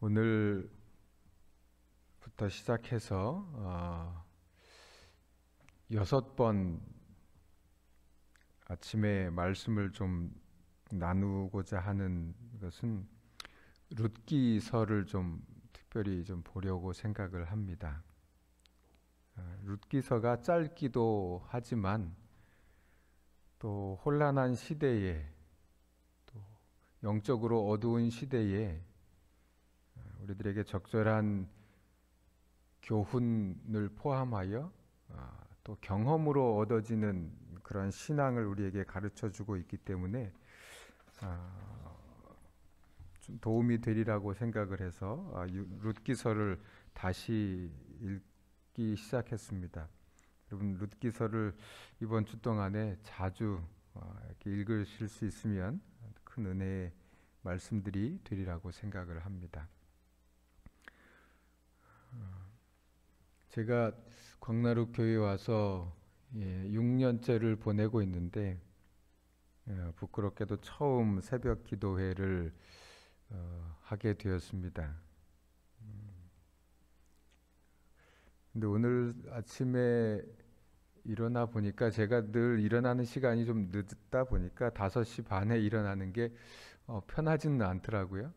오늘부터 시작해서 6번 아침에 말씀을 좀 나누고자 하는 것은 룻기서를 좀 특별히 좀 보려고 생각을 합니다. 룻기서가 짧기도 하지만 또 혼란한 시대에, 또 영적으로 어두운 시대에 우리들에게 적절한 교훈을 포함하여 또 경험으로 얻어지는 그런 신앙을 우리에게 가르쳐주고 있기 때문에 좀 도움이 되리라고 생각을 해서 룻기서를 다시 읽기 시작했습니다. 여러분, 룻기서를 이번 주 동안에 자주 이렇게 읽으실 수 있으면 큰 은혜의 말씀들이 되리라고 생각을 합니다. 제가 광나루 교회에 와서 6년째를 보내고 있는데 부끄럽게도 처음 새벽 기도회를 하게 되었습니다. 근데 오늘 아침에 일어나 보니까 제가 늘 일어나는 시간이 좀 늦다 보니까 5시 반에 일어나는 게 편하지는 않더라고요.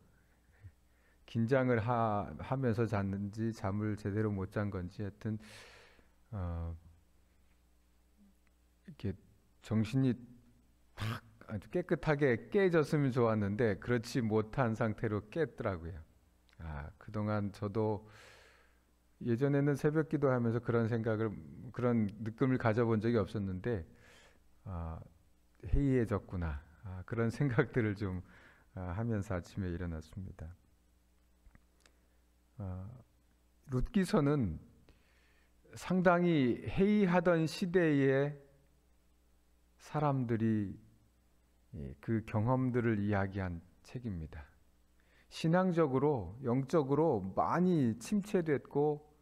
긴장을 하면서 잤는지 잠을 제대로 못 잔 건지 하여튼 이렇게 정신이 탁 아주 깨끗하게 깨졌으면 좋았는데 그렇지 못한 상태로 깼더라고요. 그동안 저도 예전에는 새벽 기도하면서 그런 느낌을 가져본 적이 없었는데 해이해졌구나, 그런 생각들을 좀 하면서 아침에 일어났습니다. 룻기서는 상당히 해이하던 시대의 사람들이 그 경험들을 이야기한 책입니다. 신앙적으로, 영적으로 많이 침체됐고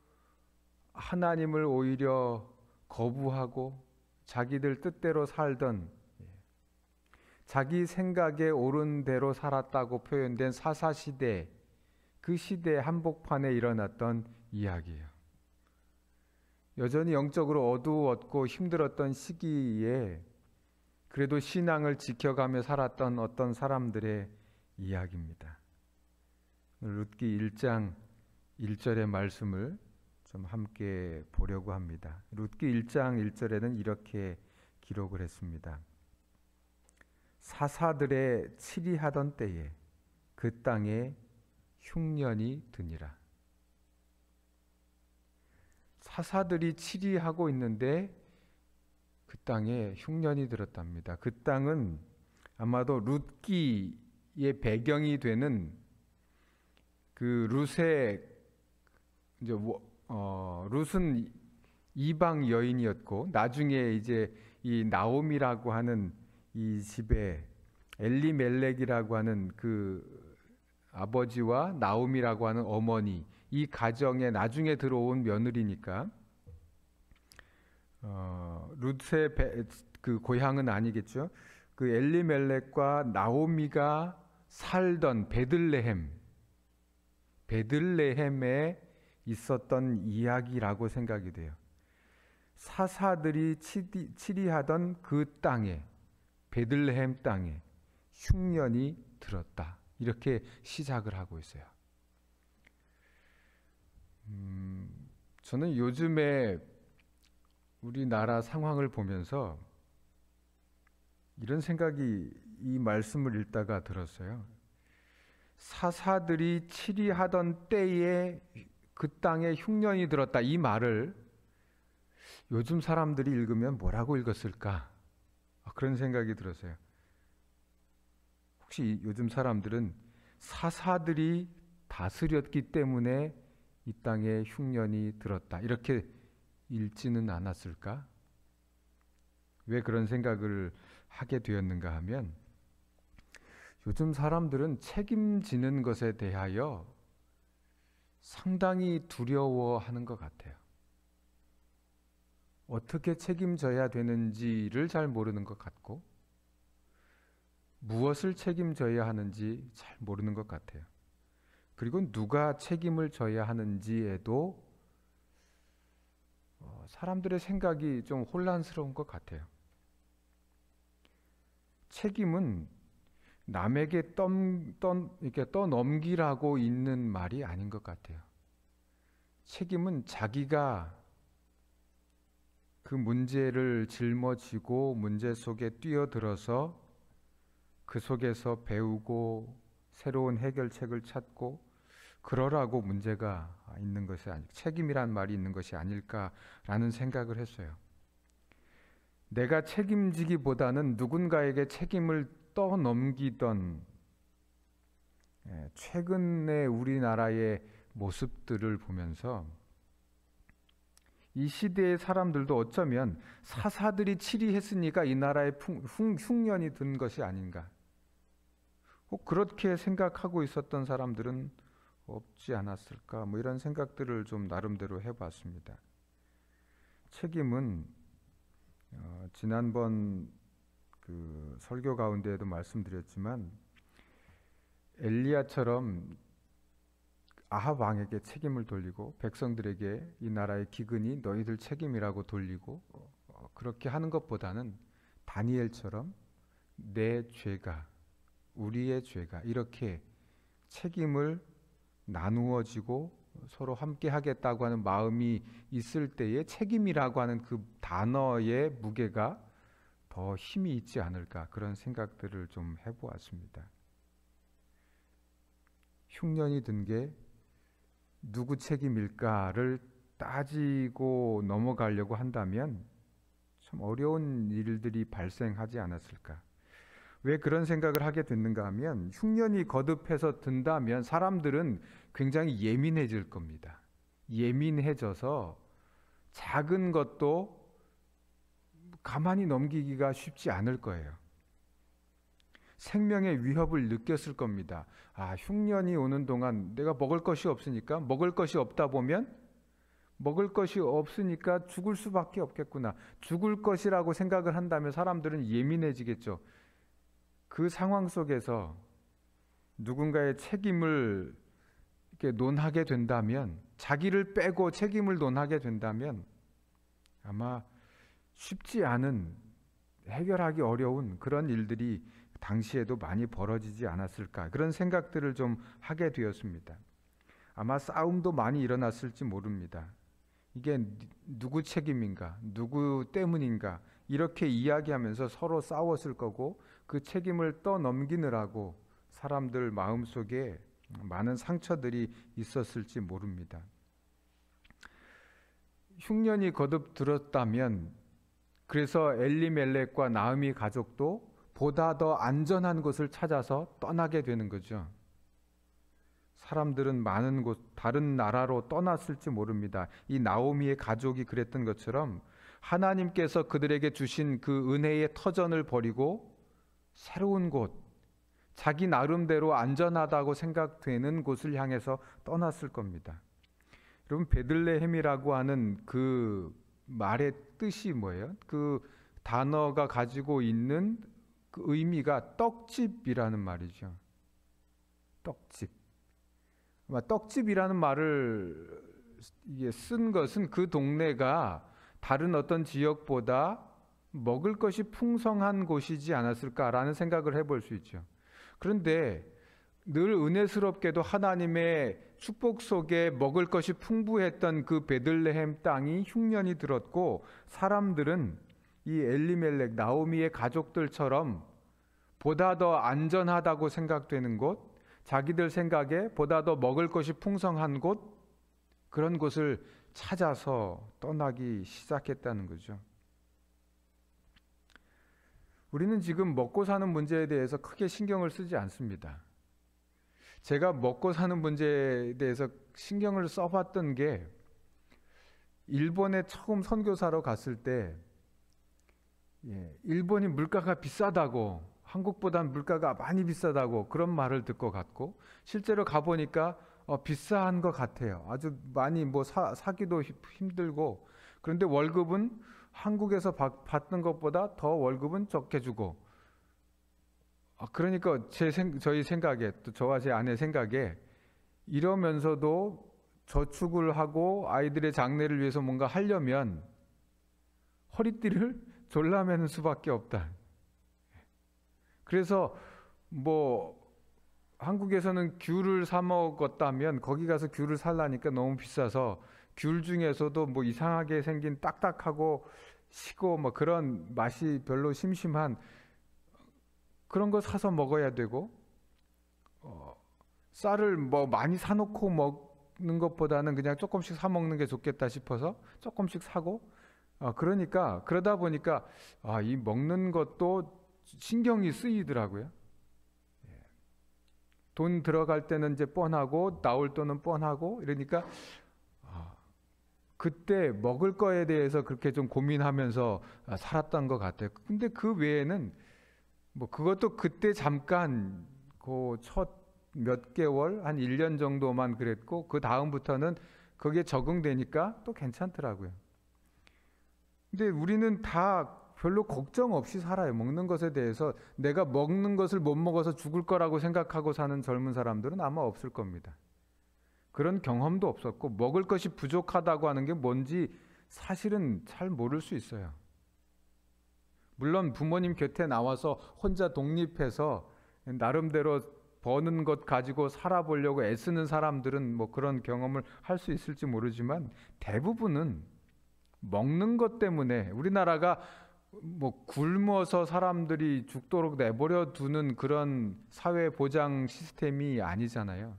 하나님을 오히려 거부하고 자기들 뜻대로 살던, 자기 생각에 옳은 대로 살았다고 표현된 사사시대, 그 시대 한복판에 일어났던 이야기예요. 여전히 영적으로 어두웠고 힘들었던 시기에 그래도 신앙을 지켜가며 살았던 어떤 사람들의 이야기입니다. 룻기 1장 1절의 말씀을 좀 함께 보려고 합니다. 룻기 1장 1절에는 이렇게 기록을 했습니다. 사사들의 치리하던 때에 그 땅에 흉년이 드니라. 사사들이 치리하고 있는데 그 땅에 흉년이 들었답니다. 그 땅은 아마도 룻기의 배경이 되는 그 룻의 룻은 이방 여인이었고 나중에 이제 이 나옴이라고 하는 이 집에 엘리멜렉이라고 하는 그 아버지와 나옴이라고 하는 어머니, 이 가정에 나중에 들어온 며느리니까 룻의 그 고향은 아니겠죠. 그 엘리멜렉과 나오미가 살던 베들레헴에 있었던 이야기라고 생각이 돼요. 사사들이 치리하던 그 땅에, 베들레헴 땅에 흉년이 들었다, 이렇게 시작을 하고 있어요. 저는 요즘에 우리나라 상황을 보면서 이런 생각이 이 말씀을 읽다가 들었어요. 사사들이 치리하던 때에 그 땅에 흉년이 들었다, 이 말을 요즘 사람들이 읽으면 뭐라고 읽었을까? 그런 생각이 들었어요. 혹시 요즘 사람들은 사사들이 다스렸기 때문에 이 땅에 흉년이 들었다, 이렇게 읽지는 않았을까? 왜 그런 생각을 하게 되었는가 하면 요즘 사람들은 책임지는 것에 대하여 상당히 두려워하는 것 같아요. 어떻게 책임져야 되는지를 잘 모르는 것 같고 무엇을 책임져야 하는지 잘 모르는 것 같아요. 그리고 누가 책임을 져야 하는지에도 사람들의 생각이 좀 혼란스러운 것 같아요. 책임은 남에게 이렇게 떠넘기라고 있는 말이 아닌 것 같아요. 책임은 자기가 그 문제를 짊어지고 문제 속에 뛰어들어서 그 속에서 배우고 새로운 해결책을 찾고 그러라고 문제가 있는 것이 책임이란 말이 있는 것이 아닐까라는 생각을 했어요. 내가 책임지기보다는 누군가에게 책임을 떠넘기던 최근의 우리나라의 모습들을 보면서 이 시대의 사람들도 어쩌면 사사들이 치리했으니까 이 나라에 흉년이 든 것이 아닌가. 혹 그렇게 생각하고 있었던 사람들은 없지 않았을까. 뭐 이런 생각들을 좀 나름대로 해봤습니다. 책임은 지난번 그 설교 가운데에도 말씀드렸지만 엘리야처럼 아합 왕에게 책임을 돌리고 백성들에게 이 나라의 기근이 너희들 책임이라고 돌리고 그렇게 하는 것보다는 다니엘처럼 내 죄가 우리의 죄가 이렇게 책임을 나누어지고 서로 함께 하겠다고 하는 마음이 있을 때에 책임이라고 하는 그 단어의 무게가 더 힘이 있지 않을까 그런 생각들을 좀 해보았습니다. 흉년이 든 게 누구 책임일까를 따지고 넘어가려고 한다면 참 어려운 일들이 발생하지 않았을까. 왜 그런 생각을 하게 됐는가 하면 흉년이 거듭해서 든다면 사람들은 굉장히 예민해질 겁니다. 예민해져서 작은 것도 가만히 넘기기가 쉽지 않을 거예요. 생명의 위협을 느꼈을 겁니다. 흉년이 오는 동안 내가 먹을 것이 없으니까 먹을 것이 없다 보면 먹을 것이 없으니까 죽을 수밖에 없겠구나. 죽을 것이라고 생각을 한다면 사람들은 예민해지겠죠. 그 상황 속에서 누군가의 책임을 이렇게 논하게 된다면 자기를 빼고 책임을 논하게 된다면 아마 쉽지 않은 해결하기 어려운 그런 일들이 당시에도 많이 벌어지지 않았을까 그런 생각들을 좀 하게 되었습니다. 아마 싸움도 많이 일어났을지 모릅니다. 이게 누구 책임인가 누구 때문인가 이렇게 이야기하면서 서로 싸웠을 거고 그 책임을 떠넘기느라고 사람들 마음속에 많은 상처들이 있었을지 모릅니다. 흉년이 거듭 들었다면 그래서 엘리멜렉과 나오미 가족도 보다 더 안전한 곳을 찾아서 떠나게 되는 거죠. 사람들은 많은 곳, 다른 나라로 떠났을지 모릅니다. 이 나오미의 가족이 그랬던 것처럼 하나님께서 그들에게 주신 그 은혜의 터전을 버리고 새로운 곳, 자기 나름대로 안전하다고 생각되는 곳을 향해서 떠났을 겁니다. 여러분, 베들레헴이라고 하는 그 말의 뜻이 뭐예요? 그 단어가 가지고 있는 그 의미가 떡집이라는 말이죠. 떡집. 떡집이라는 말을 쓴 것은 그 동네가 다른 어떤 지역보다 먹을 것이 풍성한 곳이지 않았을까라는 생각을 해볼 수 있죠. 그런데 늘 은혜스럽게도 하나님의 축복 속에 먹을 것이 풍부했던 그 베들레헴 땅이 흉년이 들었고 사람들은 이 엘리멜렉 나오미의 가족들처럼 보다 더 안전하다고 생각되는 곳, 자기들 생각에 보다 더 먹을 것이 풍성한 곳, 그런 곳을 찾아서 떠나기 시작했다는 거죠. 우리는 지금 먹고 사는 문제에 대해서 크게 신경을 쓰지 않습니다. 제가 먹고 사는 문제에 대해서 신경을 써봤던 게 일본에 처음 선교사로 갔을 때 일본이 물가가 비싸다고, 한국보다는 물가가 많이 비싸다고 그런 말을 듣고 갔고 실제로 가보니까 비싼 것 같아요. 아주 많이 사기도 힘들고 그런데 월급은 한국에서 받는 것보다 더 월급은 적게 주고 그러니까 저희 생각에 또 저와 제 아내 생각에 이러면서도 저축을 하고 아이들의 장래를 위해서 뭔가 하려면 허리띠를 졸라매는 수밖에 없다. 그래서 뭐 한국에서는 귤을 사 먹었다면 거기 가서 귤을 살라니까 너무 비싸서 귤 중에서도 뭐 이상하게 생긴 딱딱하고 시고 뭐 그런 맛이 별로 심심한 그런 거 사서 먹어야 되고, 쌀을 뭐 많이 사놓고 먹는 것보다는 그냥 조금씩 사 먹는 게 좋겠다 싶어서 조금씩 사고, 그러다 보니까 이 먹는 것도 신경이 쓰이더라고요. 돈 들어갈 때는 이제 뻔하고 나올 돈은 뻔하고 이러니까 그때 먹을 거에 대해서 그렇게 좀 고민하면서 살았던 것 같아요. 근데 그 외에는 뭐 그것도 그때 잠깐 그 첫 몇 개월 한 1년 정도만 그랬고 그 다음부터는 거기에 적응되니까 또 괜찮더라고요. 근데 우리는 다 별로 걱정 없이 살아요. 먹는 것에 대해서 내가 먹는 것을 못 먹어서 죽을 거라고 생각하고 사는 젊은 사람들은 아마 없을 겁니다. 그런 경험도 없었고 먹을 것이 부족하다고 하는 게 뭔지 사실은 잘 모를 수 있어요. 물론 부모님 곁에 나와서 혼자 독립해서 나름대로 버는 것 가지고 살아보려고 애쓰는 사람들은 뭐 그런 경험을 할 수 있을지 모르지만 대부분은 먹는 것 때문에 우리나라가 뭐 굶어서 사람들이 죽도록 내버려 두는 그런 사회 보장 시스템이 아니잖아요.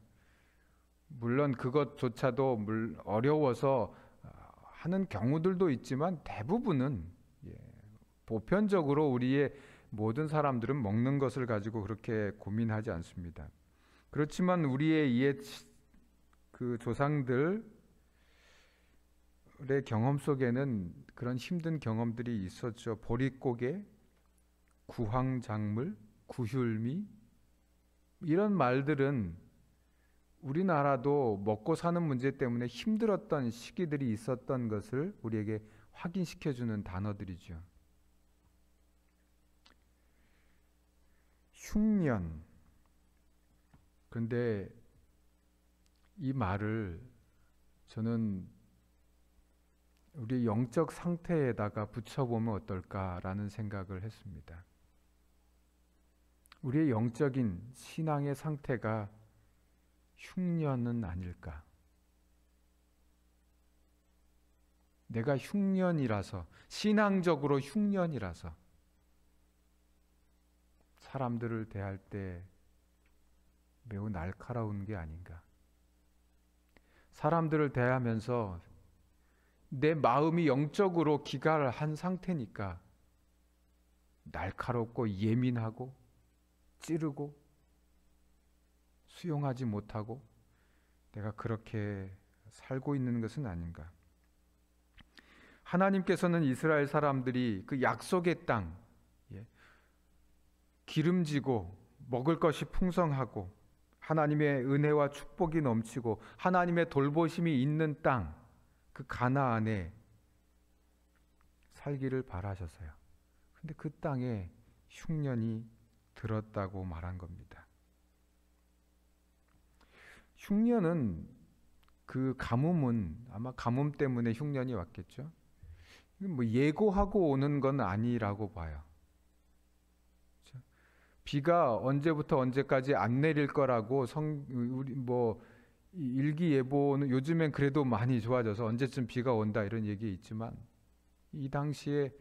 물론 그것조차도 어려워서 하는 경우들도 있지만 대부분은 보편적으로 우리의 모든 사람들은 먹는 것을 가지고 그렇게 고민하지 않습니다. 그렇지만 우리의 옛 그 조상들의 경험 속에는 그런 힘든 경험들이 있었죠. 보릿고개, 구황작물, 구휼미 이런 말들은 우리나라도 먹고 사는 문제 때문에 힘들었던 시기들이 있었던 것을 우리에게 확인시켜주는 단어들이죠. 흉년. 그런데 이 말을 저는 우리 영적 상태에다가 붙여보면 어떨까라는 생각을 했습니다. 우리의 영적인 신앙의 상태가 흉년은 아닐까? 내가 흉년이라서, 신앙적으로 흉년이라서 사람들을 대할 때 매우 날카로운 게 아닌가. 사람들을 대하면서 내 마음이 영적으로 기갈한 상태니까 날카롭고 예민하고 찌르고 수용하지 못하고 내가 그렇게 살고 있는 것은 아닌가. 하나님께서는 이스라엘 사람들이 그 약속의 땅, 기름지고 먹을 것이 풍성하고 하나님의 은혜와 축복이 넘치고 하나님의 돌보심이 있는 땅, 그 가나안에 살기를 바라셨어요. 근데 그 땅에 흉년이 들었다고 말한 겁니다. 흉년은 그 가뭄은 아마 가뭄 때문에 흉년이 왔겠죠. 뭐 예고하고 오는 건 아니라고 봐요. 비가 언제부터 언제까지 안 내릴 거라고 우리 뭐 일기예보는 요즘엔 그래도 많이 좋아져서 언제쯤 비가 온다 이런 얘기 있지만 이 당시에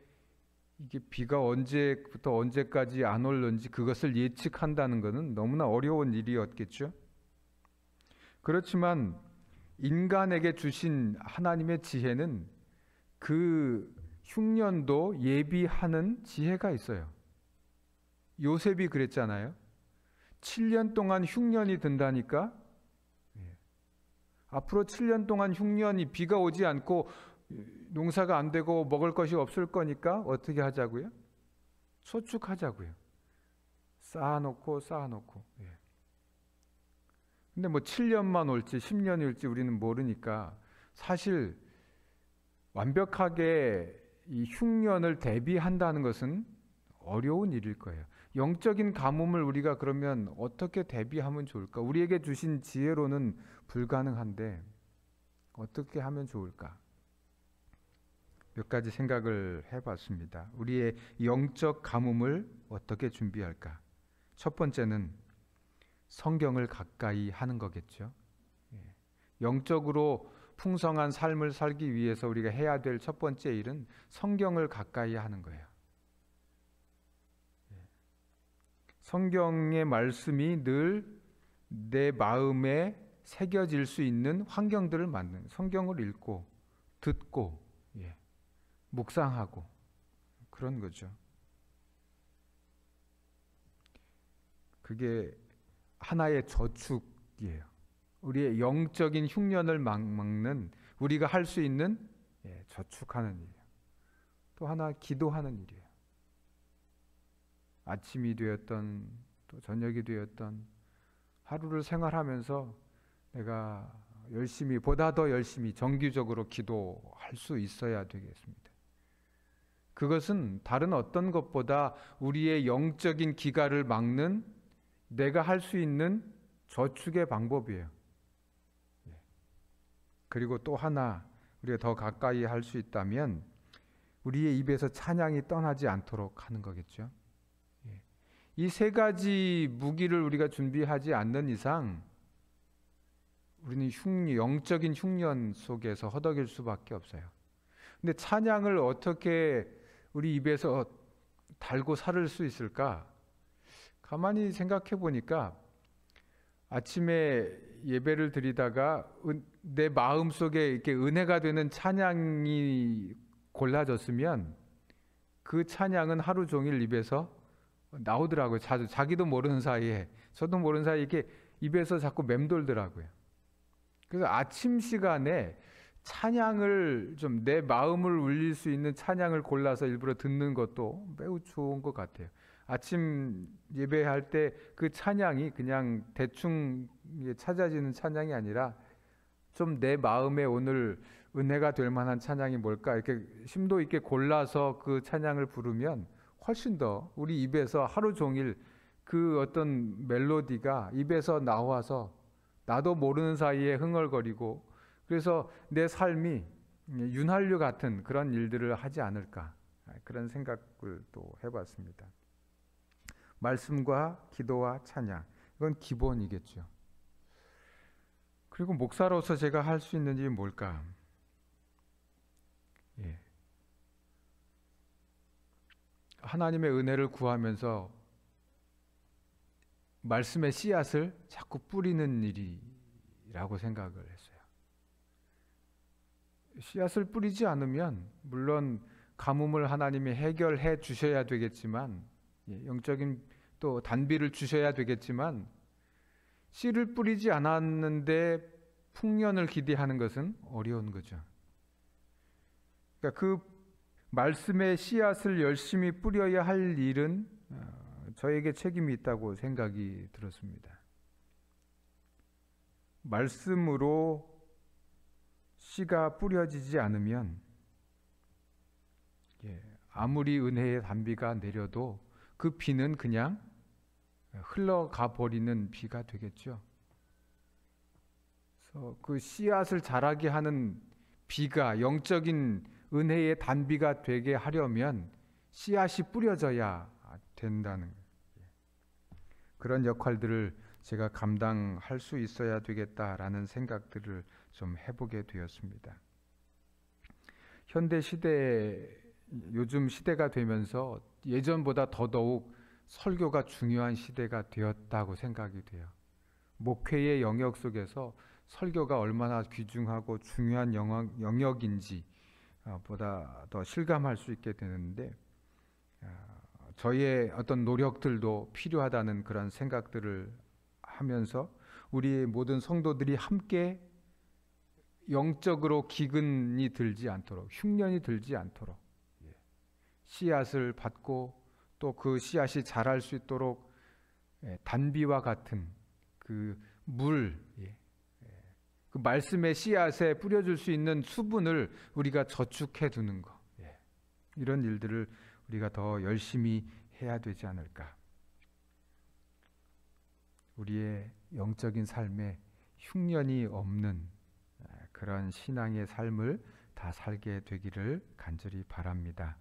이게 비가 언제부터 언제까지 안 올는지 그것을 예측한다는 것은 너무나 어려운 일이었겠죠. 그렇지만 인간에게 주신 하나님의 지혜는 그 흉년도 예비하는 지혜가 있어요. 요셉이 그랬잖아요. 7년 동안 흉년이 든다니까 앞으로 7년 동안 흉년이 비가 오지 않고 농사가 안 되고 먹을 것이 없을 거니까 어떻게 하자고요? 소축하자고요. 쌓아놓고. 근데 뭐 7년만 올지 10년이 올지 우리는 모르니까 사실 완벽하게 이 흉년을 대비한다는 것은 어려운 일일 거예요. 영적인 가뭄을 우리가 그러면 어떻게 대비하면 좋을까? 우리에게 주신 지혜로는 불가능한데 어떻게 하면 좋을까? 몇 가지 생각을 해봤습니다. 우리의 영적 가뭄을 어떻게 준비할까? 첫 번째는 성경을 가까이 하는 거겠죠. 영적으로 풍성한 삶을 살기 위해서 우리가 해야 될 첫 번째 일은 성경을 가까이 하는 거예요. 성경의 말씀이 늘 내 마음에 새겨질 수 있는 환경들을 만드는, 성경을 읽고 듣고 묵상하고 그런 거죠. 그게 하나의 저축이에요. 우리의 영적인 흉년을 막는 우리가 할 수 있는 저축하는 일이에요. 또 하나 기도하는 일이에요. 아침이 되었던 또 저녁이 되었던 하루를 생활하면서 내가 열심히, 보다 더 열심히 정기적으로 기도할 수 있어야 되겠습니다. 그것은 다른 어떤 것보다 우리의 영적인 기갈을 막는 내가 할 수 있는 저축의 방법이에요. 그리고 또 하나 우리가 더 가까이 할 수 있다면 우리의 입에서 찬양이 떠나지 않도록 하는 거겠죠. 이 세 가지 무기를 우리가 준비하지 않는 이상 우리는 영적인 흉년 속에서 허덕일 수밖에 없어요. 근데 찬양을 어떻게 우리 입에서 달고 살을 수 있을까? 가만히 생각해 보니까 아침에 예배를 드리다가 내 마음속에 이렇게 은혜가 되는 찬양이 골라졌으면 그 찬양은 하루 종일 입에서 나오더라고요. 자기도 모르는 사이에, 저도 모르는 사이에 이렇게 입에서 자꾸 맴돌더라고요. 그래서 아침 시간에 찬양을 좀 내 마음을 울릴 수 있는 찬양을 골라서 일부러 듣는 것도 매우 좋은 것 같아요. 아침 예배할 때 그 찬양이 그냥 대충 찾아지는 찬양이 아니라 좀 내 마음에 오늘 은혜가 될 만한 찬양이 뭘까 이렇게 심도 있게 골라서 그 찬양을 부르면 훨씬 더 우리 입에서 하루 종일 그 어떤 멜로디가 입에서 나와서 나도 모르는 사이에 흥얼거리고 그래서 내 삶이 윤활유 같은 그런 일들을 하지 않을까 그런 생각을 또 해봤습니다. 말씀과 기도와 찬양 이건 기본이겠죠. 그리고 목사로서 제가 할 수 있는 일이 뭘까? 하나님의 은혜를 구하면서 말씀의 씨앗을 자꾸 뿌리는 일이라고 생각을 했어요. 씨앗을 뿌리지 않으면 물론 가뭄을 하나님이 해결해 주셔야 되겠지만 영적인 또 단비를 주셔야 되겠지만 씨를 뿌리지 않았는데 풍년을 기대하는 것은 어려운 거죠. 그러니까 그 말씀의 씨앗을 열심히 뿌려야 할 일은 저에게 책임이 있다고 생각이 들었습니다. 말씀으로 씨가 뿌려지지 않으면 아무리 은혜의 단비가 내려도 그 비는 그냥 흘러가 버리는 비가 되겠죠. 그래서 그 씨앗을 자라게 하는 비가 영적인 은혜의 단비가 되게 하려면 씨앗이 뿌려져야 된다는 그런 역할들을 제가 감당할 수 있어야 되겠다라는 생각들을 좀 해보게 되었습니다. 현대 시대, 요즘 시대가 되면서 예전보다 더더욱 설교가 중요한 시대가 되었다고 생각이 돼요. 목회의 영역 속에서 설교가 얼마나 귀중하고 중요한 영역인지 보다 더 실감할 수 있게 되는데 저희의 어떤 노력들도 필요하다는 그런 생각들을 하면서 우리 모든 성도들이 함께 영적으로 기근이 들지 않도록 흉년이 들지 않도록 씨앗을 받고 또 그 씨앗이 자랄 수 있도록 단비와 같은 그 물, 그 말씀의 씨앗에 뿌려줄 수 있는 수분을 우리가 저축해 두는 것, 이런 일들을 우리가 더 열심히 해야 되지 않을까. 우리의 영적인 삶에 흉년이 없는 그런 신앙의 삶을 다 살게 되기를 간절히 바랍니다.